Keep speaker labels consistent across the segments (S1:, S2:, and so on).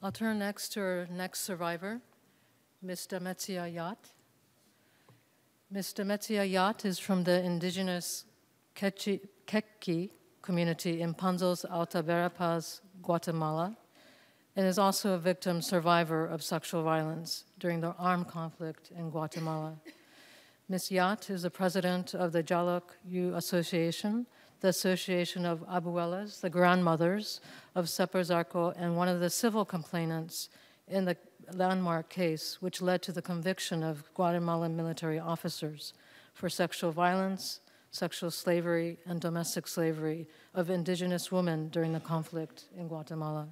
S1: I'll turn next to our next survivor, Ms. Demetria Yat. Ms. Demetria Yat is from the indigenous Quechua community in Panzos Alta Verapaz, Guatemala, and is also a victim survivor of sexual violence during the armed conflict in Guatemala. Ms. Yat is the president of the Jalok Yu Association, the Association of Abuelas, the grandmothers of Separ-Zarco, and one of the civil complainants in the landmark case which led to the conviction of Guatemalan military officers for sexual violence, sexual slavery, and domestic slavery of indigenous women during the conflict in Guatemala.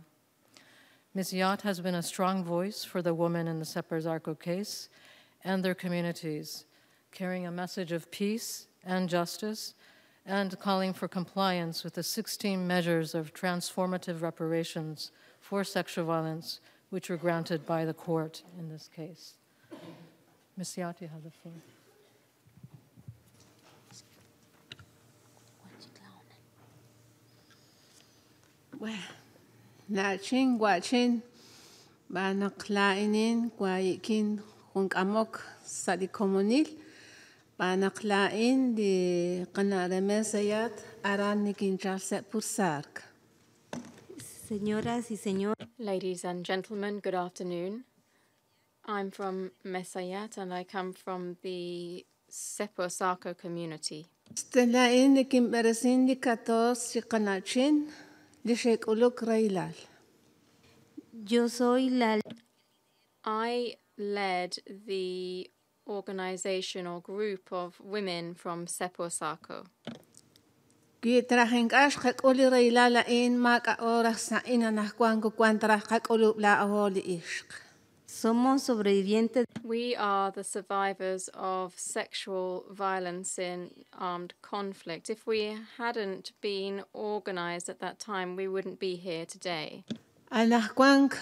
S1: Ms. Yat has been a strong voice for the women in the Separ-Zarco case and their communities, carrying a message of peace and justice and calling for compliance with the 16 measures of transformative reparations for sexual violence which were granted by the court in this case. Ms. Yat, you have the floor.
S2: Nachin guachin banaklainin guayikin hunkamok sadikomonil banaklain di kanaremesayat aranikin jalset pursark.
S3: Señoras y señores.
S4: Ladies and gentlemen, good afternoon. I'm from Mesayat and I come from the Separ-Zarco community.
S2: Stelain di kimberesin di katos si kanachin di shek uluk railal.
S3: Yo soy la.
S4: I led the organization or group of women from Separ-Zarco.
S2: Gitrahin kash kakuli railala in maka oras sa inanahkuan ko kwantra kakulu la aholi ishk.
S3: Somos sobrevivientes.
S4: We are the survivors of sexual violence in armed conflict. If we hadn't been organized at that time, we wouldn't be here today.
S2: Anahkuan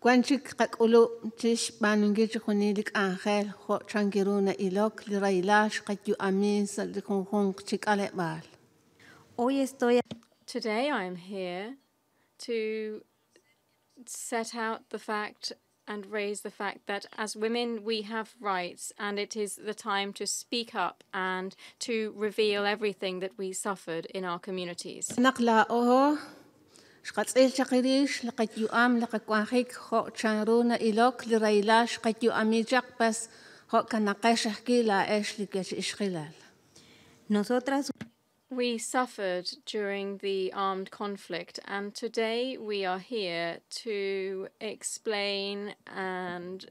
S2: kwanchik kakulu tish banungich kunilik angel ho changiruna ilok li railash kakyu amin sa likung chik alebal.
S4: Today I am here to set out the fact and raise the fact that as women we have rights and it is the time to speak up and to reveal everything that we suffered in our communities.
S2: Nakla oho shqatsel chaqirish laqatyu am laqakwanhik ho chanruna ilok li railash qatyu amijak pas ho kanaqashki la eshlikach ishkhilal.
S3: Nosotras.
S4: We suffered during the armed conflict, and today we are here to explain and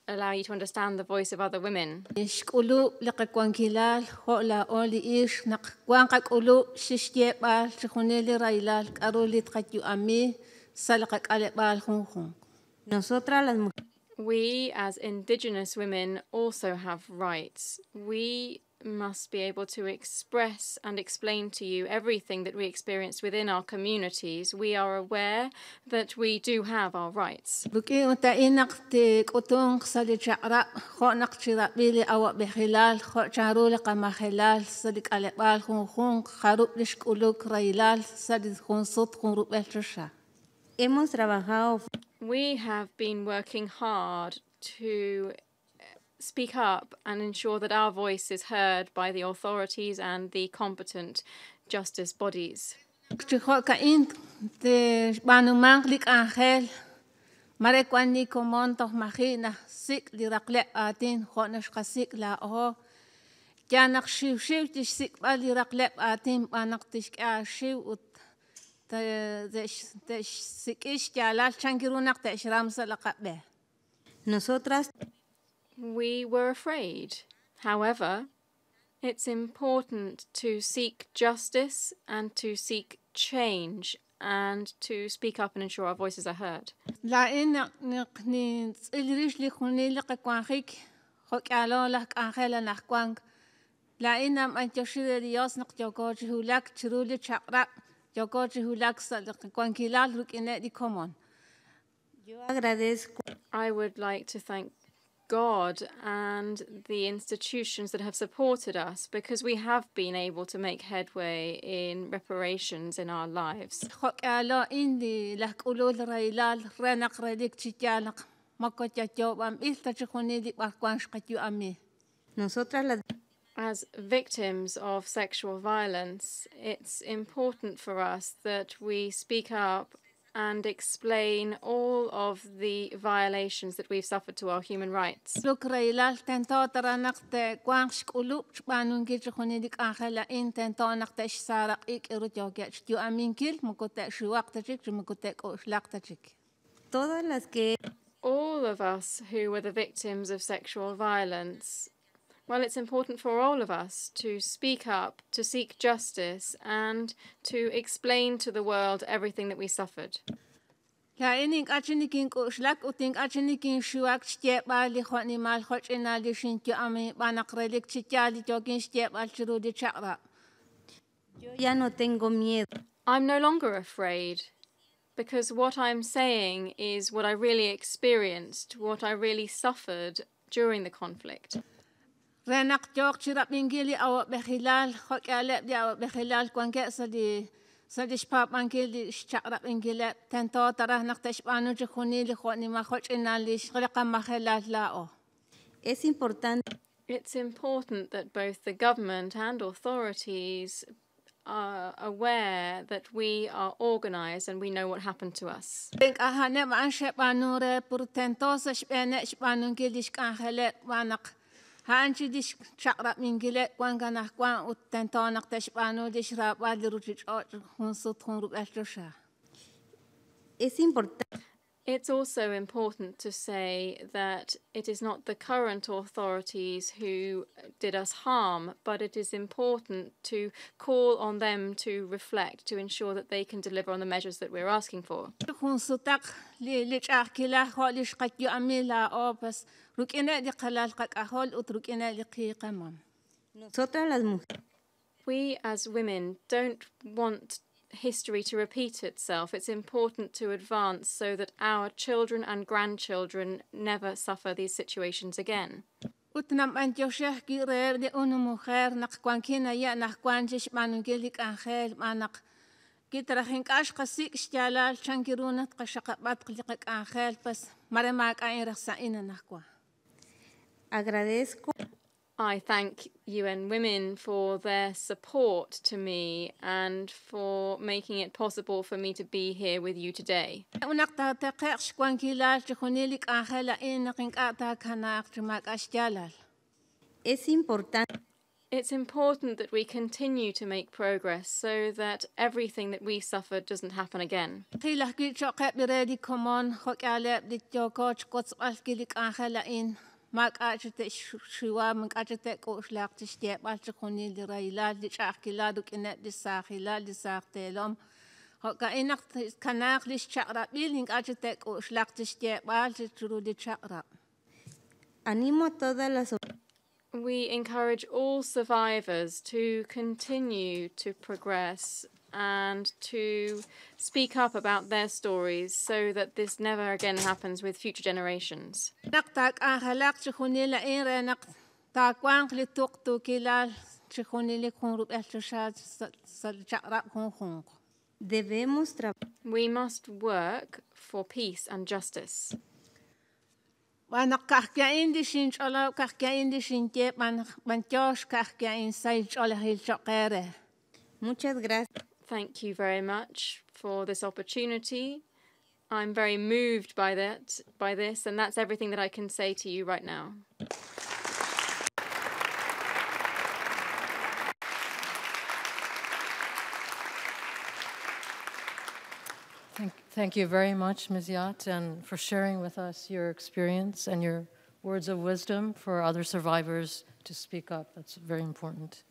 S4: allow you to understand the voice of other women.
S2: Ishkulu laqakwankilal ho la oli ish naqwankakulu shishtebal chkhuneli railal karulit qatyu ami salaqak alebal khunkhun.
S3: Nosotras las mujeres.
S4: We as indigenous women also have rights. We must be able to express and explain to you everything that we experience within our communities. We are aware that we do have our rights.
S2: Buki unta inaqti kutung sali chaqra ho naqchira bili awa bihilal ho charula qamahilal salik alebal khun kharup lishkuluk railal sadi khun sut khun rubel trsha.
S3: Hemos trabajado.
S4: We have been working hard to speak up and ensure that our voice is heard by the authorities and the competent justice bodies.
S2: Chihokain te banumanglik angel marekwani komonto mahina sik lirakle atin honash kasik la ho janak shiv tish sik balirakle atin banak tish shiv ut te sikish jalal changirunak te shramsa laqabe.
S3: Nosotras.
S4: We were afraid. However, it's important to seek justice and to seek change and to speak up and ensure our voices are heard.
S2: La in ni ilrish li khuni laqakwanhik hokalo lak angela nakwank la inam antoshire dios naqjokochi hulak chiruli chaqra jokochi hulak salaqwankilal rukine di common.
S3: Yo agradezco.
S4: I would like to thank God and the institutions that have supported us, because we have been able to make headway in reparations in our lives.
S2: Ho'ala indi lak'ulul railal renak redik chichalak makotyacho bam ilta chikunidi barkwansh katyu ami.
S3: Nosotras las
S4: As victims of sexual violence, it's important for us that we speak up and explain all of the violations that we've suffered to our human rights.
S2: Luk railal tento taranak te kwangsh kulup chbanun ki chikunidik angela in tento nak te sarak ik irut yogyach tu aminkil mukote shuak tachik mukote oshlak tachik.
S3: todas las que
S4: All of us who were the victims of sexual violence, well, it's important for all of us to speak up, to seek justice, and to explain to the world everything that we suffered.
S2: La ining achinikin oshlak uting achinikin shuak chtieba li khoni mal khochina li shintu ami banak relik chityali jogin chtieba chirudi chakra.
S3: yo ya no tengo miedo.
S4: I'm no longer afraid, because what I'm saying is what I really experienced, what I really suffered during the conflict.
S2: Renak jok chirap mingili awa bekhilal khokale dia awa bekhilal kwanke sadi shpap mangili chakra mingile tento tarah nak tashbanu chkhuni li khoni ma khochina li shqalqa makhilal lao.
S3: Es importante
S4: It's important that both the government and authorities are aware that we are organized and we know what happened to us.
S2: Think ahane ma shpanu re pur tento sa shpene shpanu ngili shkankhele wanak Hanchi dish chakra mingile kwangana kwan utento nak tashbanu dish raba liruchich hunsut hunrup eshtosha.
S3: es importante
S4: It's also important to say that it is not the current authorities who did us harm, but it is important to call on them to reflect, to ensure that they can deliver on the measures that we're asking for.
S2: Hunsutak li chakila holish katyu amila opas rukine di kalal kak ahol utrukine li qiqamam.
S3: nosotras las mujeres
S4: We as women don't want history to repeat itself. It's important to advance so that our children and grandchildren never suffer these situations again.
S2: Utnam antyosheh ki re de unu mujer nak kwankina ya nak kwanjish manugelik angel manak kitrahin kash qasik ishtalal chankirunat qashaqabat qliqak angel pas maremak ain raksa ina nakwa.
S3: agradezco
S4: I thank UN Women for their support to me and for making it possible for me to be here with you today.
S2: Unak ta teqesh kwankilal chkhunilik angela in qinqata kanak chmak ashtalal.
S3: es importante
S4: It's important that we continue to make progress so that everything that we suffered doesn't happen again.
S2: Qilah ki choqep biredi komon khokale dit jokoch kots alkilik angela in mak achete shuwa mak achete koslaq tishte bal chkhuni li raila li chaqila duk ina di sakhila li saqtelom hoka inak kanak li chaqra biling achete koslaq tishte bal churu di chaqra.
S3: animo a todas las
S4: We encourage all survivors to continue to progress and to speak up about their stories so that this never again happens with future generations.
S2: Naktak angelak chkhuni la in renak ta kwang li tuktu kilal chkhuni li khunrup elchashat sal chaqra khun.
S3: debemos trabajar
S4: We must work for peace and justice.
S2: Wanak kahkya indi shin chola kahkya indi shin te man josh kahkya inside chola hil chokere.
S3: muchas gracias
S4: Thank you very much for this opportunity. I'm very moved by this, and that's everything that I can say to you right now.
S1: Thank you very much, Ms. Yat, and for sharing with us your experience and your words of wisdom for other survivors to speak up. That's very important.